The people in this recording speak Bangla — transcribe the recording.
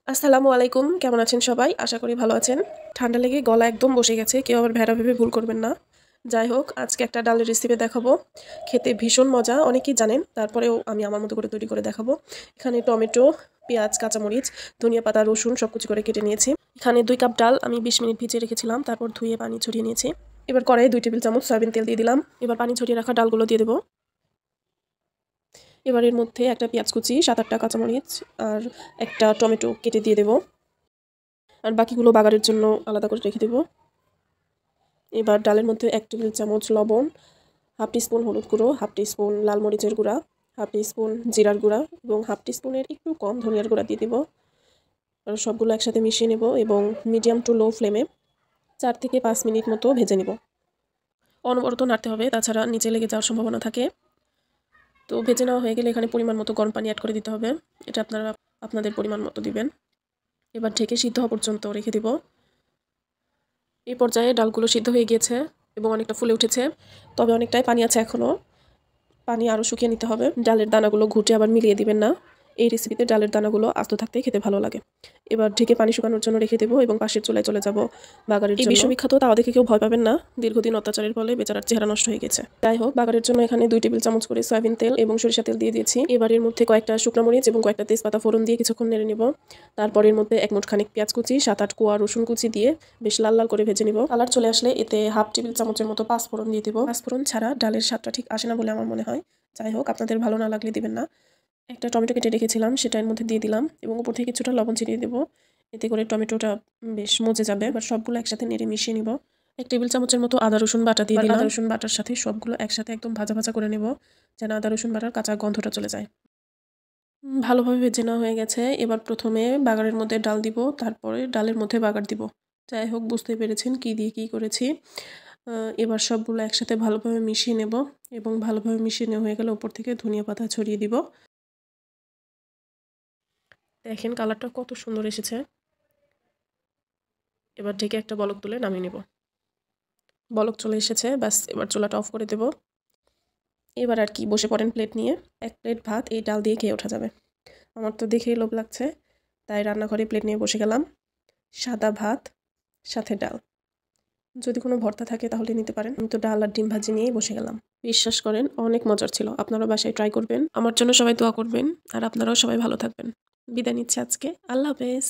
আসসালামু আলাইকুম, কেমন আছেন সবাই? আশা করি ভালো আছেন। ঠান্ডা লেগে গলা একদম বসে গেছে, কেউ আবার ভেড়া ভেবে ভুল করবেন না। যাই হোক, আজকে একটা ডালের রেসিপি দেখাবো। খেতে ভীষণ মজা, অনেকেই জানেন, তারপরেও আমি আমার মতো করে তৈরি করে দেখাবো। এখানে টমেটো, পেঁয়াজ, কাঁচামরিচ, ধনিয়া পাতা, রসুন সব কিছু করে কেটে নিয়েছি। এখানে 2 কাপ ডাল আমি 20 মিনিট ভিজিয়ে রেখেছিলাম, তারপর ধুয়ে পানি ছড়িয়ে নিয়েছি। এবার কড়াইয়ে 2 টেবিল চামচ সয়াবিন তেল দিয়ে দিলাম। এবার পানি ছড়িয়ে রাখা ডালগুলো দিয়ে দেবো। এবার এর মধ্যে একটা পেঁয়াজ কুচি, 7-8টা কাঁচামরিচ আর একটা টমেটো কেটে দিয়ে দেবো। আর বাকিগুলো বাগারের জন্য আলাদা করে রেখে দেবো। এবার ডালের মধ্যে 1 টেবিল চামচ লবণ, হাফ টিস্পুন হলুদ গুঁড়ো, হাফ টিস্পুন লাল মরিচের গুঁড়া, হাফ টিস্পুন জিরার গুঁড়া এবং হাফ টিস্পুনের একটু কম ধনিয়ার গুঁড়া দিয়ে দেবো। আর সবগুলো একসাথে মিশিয়ে নেব এবং মিডিয়াম টু লো ফ্লেমে 4 থেকে 5 মিনিট মতো ভেজে নেব। অনবরত নাড়তে হবে, তাছাড়া নিচে লেগে যাওয়ার সম্ভাবনা থাকে। তো ভেজে নেওয়া হয়ে গেলে এখানে পরিমাণ মতো গরম পানি অ্যাড করে দিতে হবে। এটা আপনারা আপনাদের পরিমাণ মতো দিবেন। এবার ঢেকে সিদ্ধ হওয়া পর্যন্ত রেখে দেব। এই পর্যায়ে ডালগুলো সিদ্ধ হয়ে গিয়েছে এবং অনেকটা ফুলে উঠেছে, তবে অনেকটাই পানি আছে এখনও। পানি আরও শুকিয়ে নিতে হবে। ডালের দানাগুলো ঘুটে আবার মিলিয়ে দিবেন না। এই রেসিপিতে ডালের দানাগুলো আস্ত থাকতে খেতে ভালো লাগে। এবার ঢেকে পানি শুকানোর জন্য রেখে দেবো এবং পাশের চুলায় চলে যাব বাগারের জন্য। এই বিশ্ববিখ্যাত তাওয়া দেখে কেউ ভয় পাবেন না, দীর্ঘদিন অত্যাচারের ফলে বেচারার চেহারা নষ্ট হয়ে গেছে। যাই হোক, বাগারের জন্য এখানে 2 টেবিল চামচ করে সয়াবিন তেল এবং সরিষা তেল দিয়ে দিয়েছি। এবার এর মধ্যে কয়েকটা শুকনো মরিচ এবং কয়েকটা তেজপাতা ফোড়ন দিয়ে কিছুক্ষণ নেড়ে নেব। তারপর এর মধ্যে 1 মুঠ খানিক পেঁয়াজ কুচি, 7-8 কোয়া রসুন কুচি দিয়ে বেশ লাল লাল করে ভেজে নেব। কালার চলে আসলে এতে হাফ টেবিল চামচের মতো পাঁচফোড়ন দিয়ে দেবো। পাঁচফোড়ন ছাড়া ডালের স্বাদটা ঠিক আসে না বলে আমার মনে হয়। যাই হোক, আপনাদের ভালো না লাগলে দিবেন না। একটা টমেটো কেটে রেখেছিলাম, সেটা এর মধ্যে দিয়ে দিলাম এবং উপর থেকে কিছুটা লবণ ছিটিয়ে দেবো। এতে করে টমেটোটা বেশ মজে যাবে। এবার সবগুলো একসাথে নেড়ে মিশিয়ে নিব। 1 টেবিল চামচের মতো আদা রসুন বাটা দিয়ে দিলাম। আদা রসুন বাটার সাথে সবগুলো একসাথে একদম ভাজা ভাজা করে নেব, যেন আদা রসুন বাটার কাঁচা গন্ধটা চলে যায়। ভালোভাবে ভেজে নেওয়া হয়ে গেছে। এবার প্রথমে বাগারের মধ্যে ডাল দিব, তারপরে ডালের মধ্যে বাগার দিব। যাই হোক, বুঝতেই পেরেছেন কী দিয়ে কী করেছি। এবার সবগুলো একসাথে ভালোভাবে মিশিয়ে নেব এবং ভালোভাবে মিশিয়ে নেওয়া হয়ে গেলে উপর থেকে ধনিয়া পাতা ছড়িয়ে দিব। দেখেন কালারটা কত সুন্দর এসেছে। এবার ঢেকে একটা বলক তুলে নামিয়ে নেব। বলক চলে এসেছে, ব্যাস এবার চুলাটা অফ করে দেব। এবার আর কি, বসে পড়েন প্লেট নিয়ে। 1 প্লেট ভাত এই ডাল দিয়ে খেয়ে ওঠা যাবে। আমার তো দেখেই লোভ লাগছে, তাই রান্নাঘরে প্লেট নিয়ে বসে গেলাম। সাদা ভাত, সাথে ডাল। যদি কোনো ভর্তা থাকে তাহলে নিতে পারেন। আমি তো ডাল আর ডিম ভাজি নিয়েই বসে গেলাম। বিশ্বাস করেন অনেক মজার ছিল। আপনারা বাসায় ট্রাই করবেন। আমার জন্য সবাই দোয়া করবেন আর আপনারাও সবাই ভালো থাকবেন। বিদায় নিচ্ছি আজকে। আল্লাহ হাফেজ।